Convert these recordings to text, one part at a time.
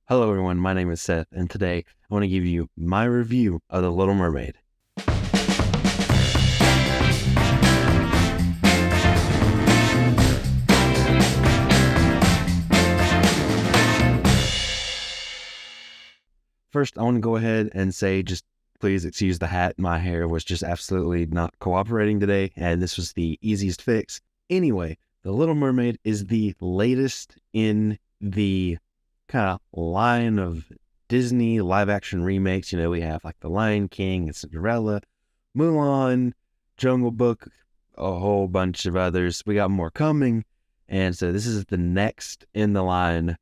Hello everyone, my name is Seth, and today I want to give you my review of The Little Mermaid. First, I want to go ahead and say, just please excuse the hat. My hair was just absolutely not cooperating today, and this was the easiest fix. Anyway, The Little Mermaid is the latest in the kind of line of Disney live action remakes. You know, we have like The Lion King and Cinderella, Mulan, Jungle Book, a whole bunch of others. We got more coming. And so this is the next in the line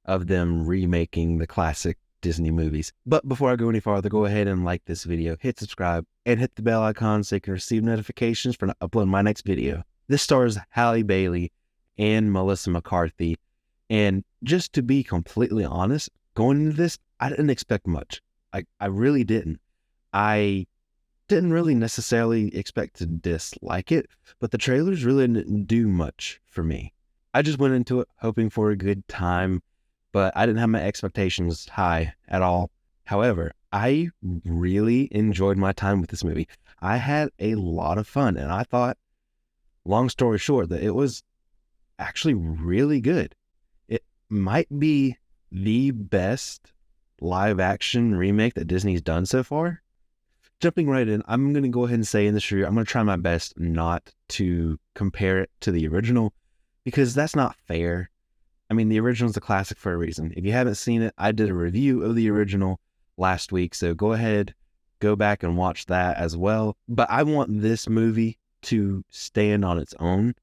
of them remaking the classic Disney movies. But before I go any farther, go ahead and like this video, hit subscribe, and hit the bell icon so you can receive notifications for uploading my next video. This stars Halle Bailey and Melissa McCarthy. And just to be completely honest, going into this, I didn't expect much. I really didn't. I didn't really necessarily expect to dislike it, but the trailers really didn't do much for me. I just went into it hoping for a good time, but I didn't have my expectations high at all. However, I really enjoyed my time with this movie. I had a lot of fun, and I thought, long story short, that it was actually really good. It might be the best live action remake that Disney's done so far. Jumping right in, I'm going to go ahead and say in this review, I'm going to try my best not to compare it to the original, because that's not fair. I mean, the original's a classic for a reason. If you haven't seen it, I did a review of the original last week, so go ahead, go back and watch that as well. But I want this movie to stand on its own,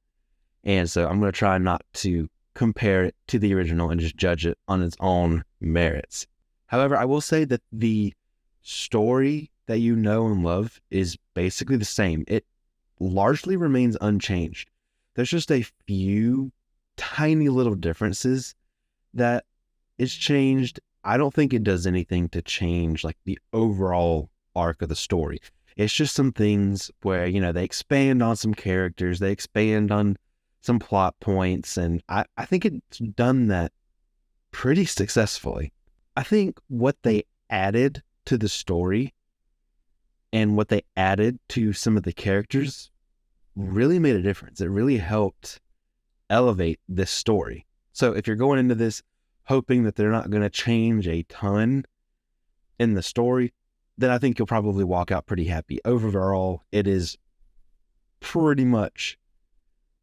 and so I'm going to try not to compare it to the original and just judge it on its own merits. However, I will say that the story that you know and love is basically the same. It largely remains unchanged. There's just a few tiny little differences that is changed. I don't think it does anything to change like the overall arc of the story. It's just some things where, you know, they expand on some characters, they expand on some plot points, and I think it's done that pretty successfully. I think what they added to the story and what they added to some of the characters really made a difference. It really helped elevate this story. So if you're going into this hoping that they're not going to change a ton in the story, then I think you'll probably walk out pretty happy. Overall, it is pretty much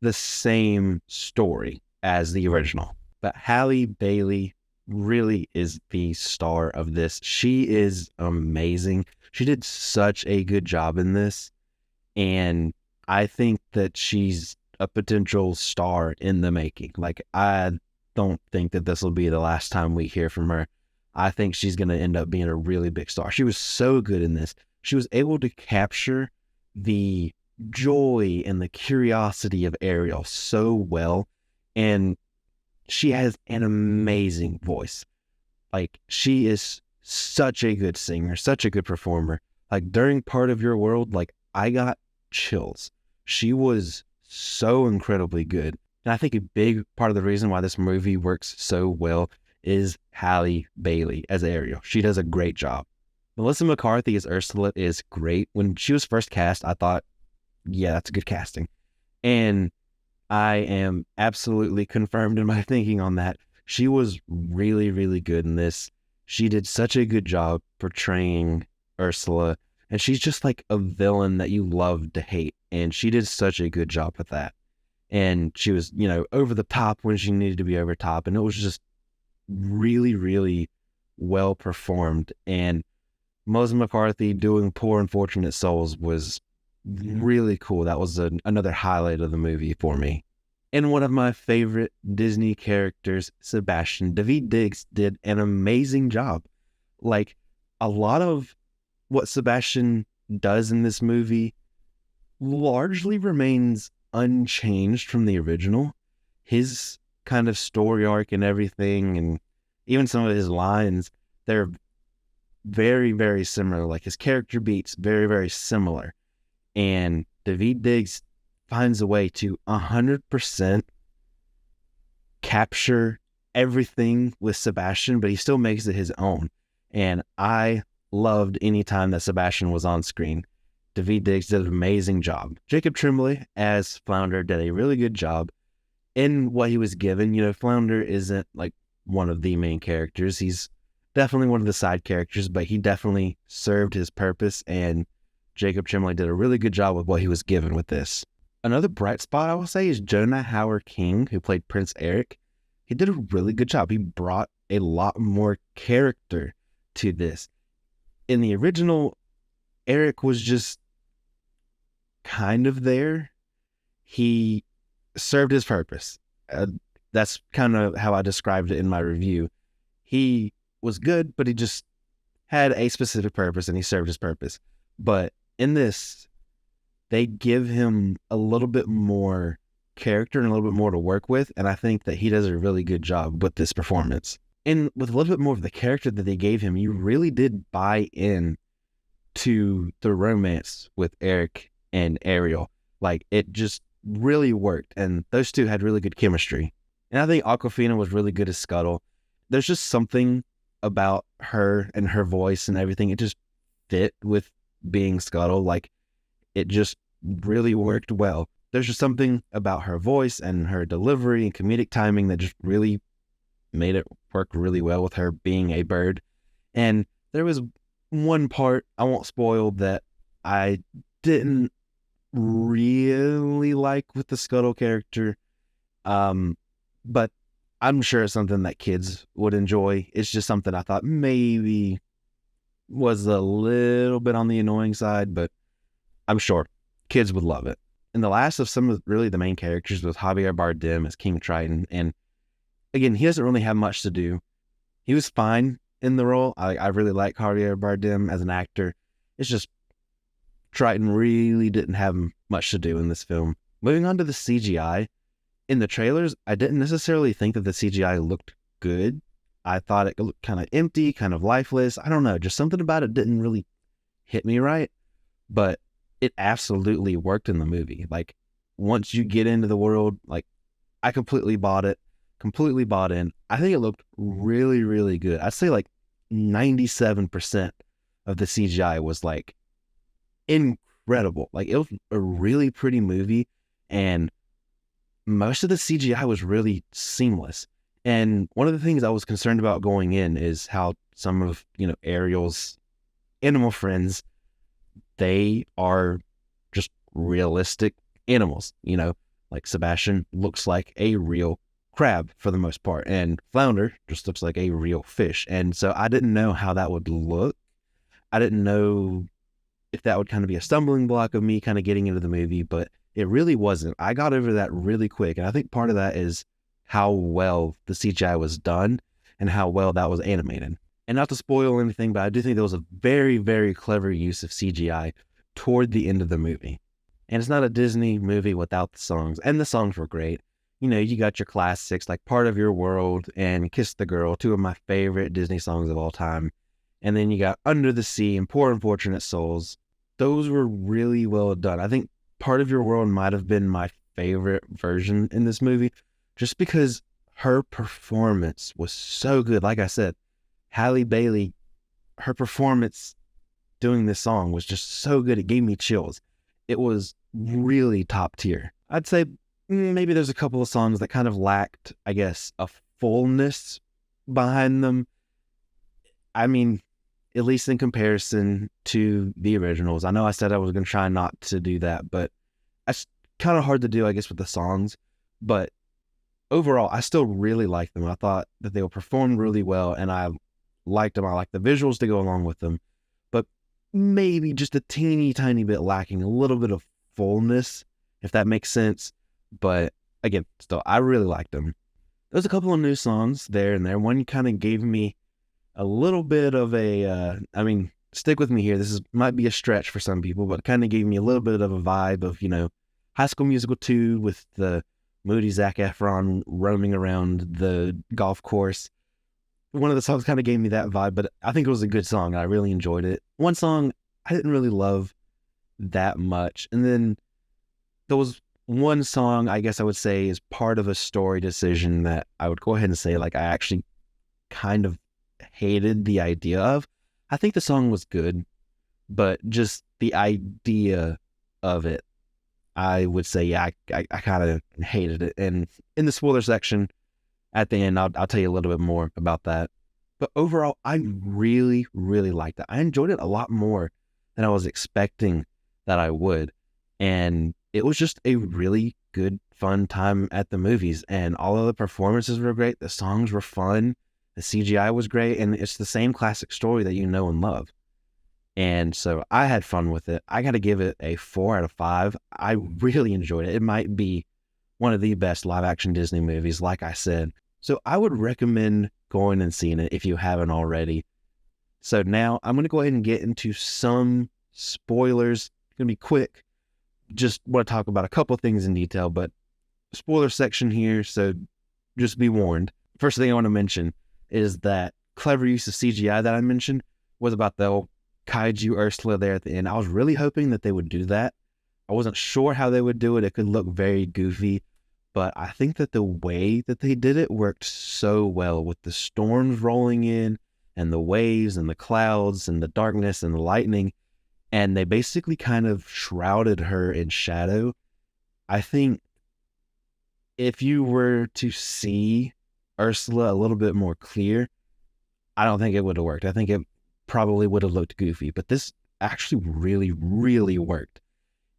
the same story as the original. But Halle Bailey really is the star of this. She is amazing. She did such a good job in this, and I think that she's a potential star in the making. Like, I don't think that this will be the last time we hear from her. I think she's going to end up being a really big star. She was so good in this. She was able to capture the joy and the curiosity of Ariel so well, and she has an amazing voice. Like, she is such a good singer, such a good performer. Like, during Part of Your World, like, I got chills. She was so incredibly good. And I think a big part of the reason why this movie works so well is Halle Bailey as Ariel. She does a great job. Melissa McCarthy as Ursula is great. When she was first cast, I thought, yeah, that's a good casting. And I am absolutely confirmed in my thinking on that. She was really, really good in this. She did such a good job portraying Ursula, and she's just like a villain that you love to hate. And she did such a good job with that. And she was, you know, over the top when she needed to be over top. And it was just really, really well performed. And Melissa McCarthy doing Poor Unfortunate Souls was really cool. That was another highlight of the movie for me. And one of my favorite Disney characters, Sebastian, Daveed Diggs did an amazing job. Like, a lot of what Sebastian does in this movie largely remains unchanged from the original. His kind of story arc and everything, and even some of his lines, they're very, very similar. Like, his character beats very, very similar. And Daveed Diggs finds a way to 100% capture everything with Sebastian, but he still makes it his own. And I loved any time that Sebastian was on screen. Daveed Diggs did an amazing job. Jacob Tremblay as Flounder did a really good job in what he was given. You know, Flounder isn't like one of the main characters. He's definitely one of the side characters, but he definitely served his purpose, and Jacob Tremblay did a really good job with what he was given with this. Another bright spot, I will say, is Jonah Hauer-King, who played Prince Eric. He did a really good job. He brought a lot more character to this. In the original, Eric was just kind of there. He served his purpose. That's kind of how I described it in my review. He was good, but he just had a specific purpose, and he served his purpose. But in this, they give him a little bit more character and a little bit more to work with, and I think that he does a really good job with this performance. And with a little bit more of the character that they gave him, you really did buy in to the romance with Eric and Ariel. Like, it just really worked, and those two had really good chemistry. And I think Aquafina was really good as Scuttle. There's just something about her and her voice and everything. It just fit with being Scuttle. Like, it just really worked well. There's just something about her voice and her delivery and comedic timing that just really made it work really well with her being a bird. And there was one part, I won't spoil, that I didn't really like with the Scuttle character. But I'm sure it's something that kids would enjoy. It's just something I thought maybe was a little bit on the annoying side, but I'm sure kids would love it. And the last of some of really the main characters was Javier Bardem as King Triton. And again, he doesn't really have much to do. He was fine in the role. I really like Javier Bardem as an actor. It's just Triton really didn't have much to do in this film. Moving on to the CGI. In the trailers, I didn't necessarily think that the CGI looked good. I thought it looked kind of empty, kind of lifeless. I don't know, just something about it didn't really hit me right. But it absolutely worked in the movie. Like, once you get into the world, like, I completely bought it, completely bought in. I think it looked really, really good. I'd say like 97% of the CGI was like incredible. Like, it was a really pretty movie, and most of the CGI was really seamless. And one of the things I was concerned about going in is how some of, Ariel's animal friends, they are just realistic animals, like Sebastian looks like a real crab for the most part, and Flounder just looks like a real fish. And so I didn't know how that would look. I didn't know if that would kind of be a stumbling block of me kind of getting into the movie, but it really wasn't. I got over that really quick, and I think part of that is how well the CGI was done and how well that was animated. And not to spoil anything, but I do think there was a very, very clever use of CGI toward the end of the movie. And it's not a Disney movie without the songs, and the songs were great. You got your classics like Part of Your World and Kiss the Girl, two of my favorite Disney songs of all time. And then you got Under the Sea and Poor Unfortunate Souls. Those were really well done. I think Part of Your World might have been my favorite version in this movie, just because her performance was so good. Like I said, Halle Bailey, her performance doing this song was just so good. It gave me chills. It was really top tier. I'd say maybe there's a couple of songs that kind of lacked, I guess, a fullness behind them. I mean, at least in comparison to the originals. I know I said I was going to try not to do that, but it's kind of hard to do, I guess, with the songs. But overall, I still really liked them. I thought that they were performed really well, and I liked them. I liked the visuals to go along with them, but maybe just a teeny tiny bit lacking, a little bit of fullness, if that makes sense. But again, still, I really liked them. There's a couple of new songs there and there. One kind of gave me a little bit of a, stick with me here. This might be a stretch for some people, but it kind of gave me a little bit of a vibe of, High School Musical 2 with the moody Zac Efron roaming around the golf course. One of the songs kind of gave me that vibe, but I think it was a good song. I really enjoyed it. One song I didn't really love that much. And then there was one song, I guess I would say, is part of a story decision that I would go ahead and say, like, I actually kind of hated the idea of. I think the song was good, but just the idea of it, I would say, yeah, I kind of hated it. And in the spoiler section at the end, I'll tell you a little bit more about that. But overall, I really, really liked it. I enjoyed it a lot more than I was expecting that I would. And it was just a really good, fun time at the movies. And all of the performances were great. The songs were fun. The CGI was great. And it's the same classic story that you know and love. And so I had fun with it. I got to give it a 4 out of 5. I really enjoyed it. It might be one of the best live action Disney movies, like I said. So I would recommend going and seeing it if you haven't already. So now I'm going to go ahead and get into some spoilers. It's going to be quick. Just want to talk about a couple things in detail, but spoiler section here. So just be warned. First thing I want to mention is that clever use of CGI that I mentioned was about the kaiju Ursula there at the end. I was really hoping that they would do that. I wasn't sure how they would do it. It could look very goofy, but I think that the way that they did it worked so well with the storms rolling in and the waves and the clouds and the darkness and the lightning. And they basically kind of shrouded her in shadow. I think if you were to see Ursula a little bit more clear, I don't think it would have worked. I think it probably would have looked goofy, but this actually really, really worked.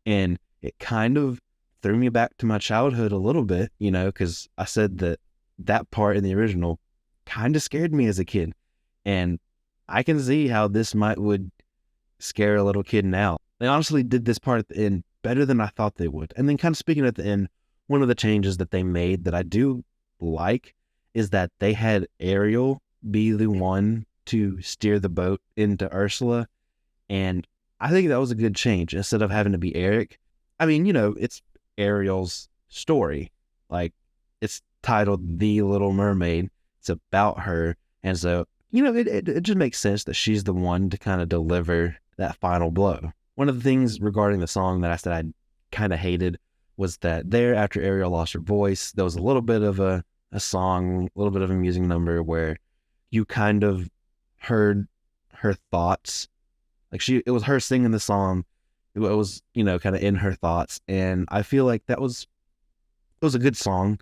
And it kind of threw me back to my childhood a little bit, you know, because I said that that part in the original kind of scared me as a kid. And I can see how this would scare a little kid now. They honestly did this part at the end better than I thought they would. And then kind of speaking at the end, one of the changes that they made that I do like is that they had Ariel be the one to steer the boat into Ursula. And I think that was a good change instead of having to be Eric. I mean, you know, it's Ariel's story. Like, it's titled The Little Mermaid. It's about her. And so, you know, it just makes sense that she's the one to kind of deliver that final blow. One of the things regarding the song that I said I kind of hated was that there, after Ariel lost her voice, there was a little bit of a song, a little bit of a music number where you kind of heard her thoughts. Like it was her singing the song. It was, you know, kind of in her thoughts. And I feel like it was a good song.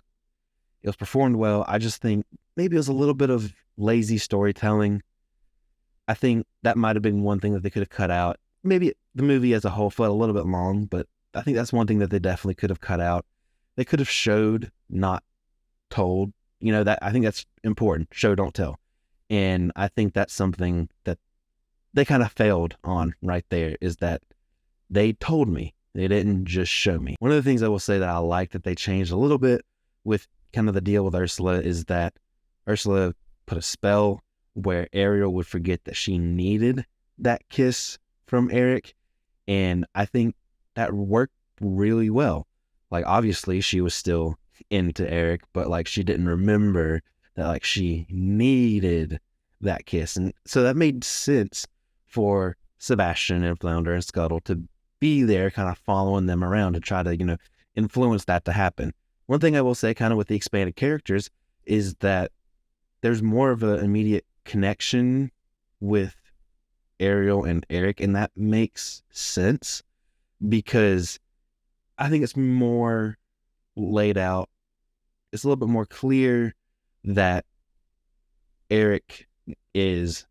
It was performed well. I just think maybe it was a little bit of lazy storytelling. I think that might have been one thing that they could have cut out. Maybe the movie as a whole felt a little bit long, but I think that's one thing that they definitely could have cut out. They could have showed, not told. You know, that I think that's important. Show, don't tell. And I think that's something that they kind of failed on right there, is that they told me. They didn't just show me. One of the things I will say that I like that they changed a little bit with kind of the deal with Ursula is that Ursula put a spell where Ariel would forget that she needed that kiss from Eric. And I think that worked really well. Like, obviously she was still into Eric, but like she didn't remember that like she needed that kiss. And so that made sense for Sebastian and Flounder and Scuttle to be there kind of following them around to try to, you know, influence that to happen. One thing I will say kind of with the expanded characters is that there's more of an immediate connection with Ariel and Eric, and that makes sense because I think it's more laid out. It's a little bit more clear that Eric is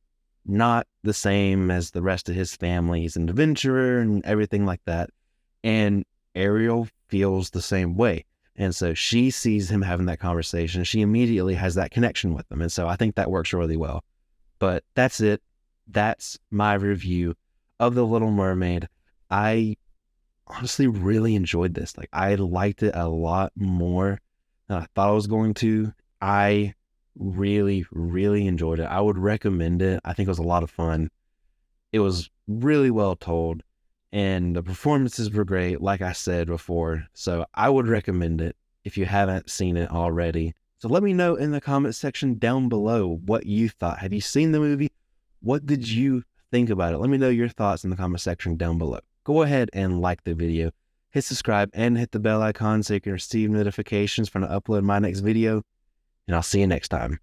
not the same as the rest of his family. He's an adventurer and everything like that. And Ariel feels the same way. And so she sees him having that conversation. She immediately has that connection with him. And so I think that works really well. But that's it. That's my review of The Little Mermaid. I honestly really enjoyed this. Like, I liked it a lot more than I thought I was going to. I really, really enjoyed it. I would recommend it. I think it was a lot of fun. It was really well told, and the performances were great, like I said before. So I would recommend it if you haven't seen it already. So let me know in the comment section down below what you thought. Have you seen the movie? What did you think about it? Let me know your thoughts in the comment section down below. Go ahead and like the video. hit subscribe and hit the bell icon so you can receive notifications when I upload my next video. And I'll see you next time.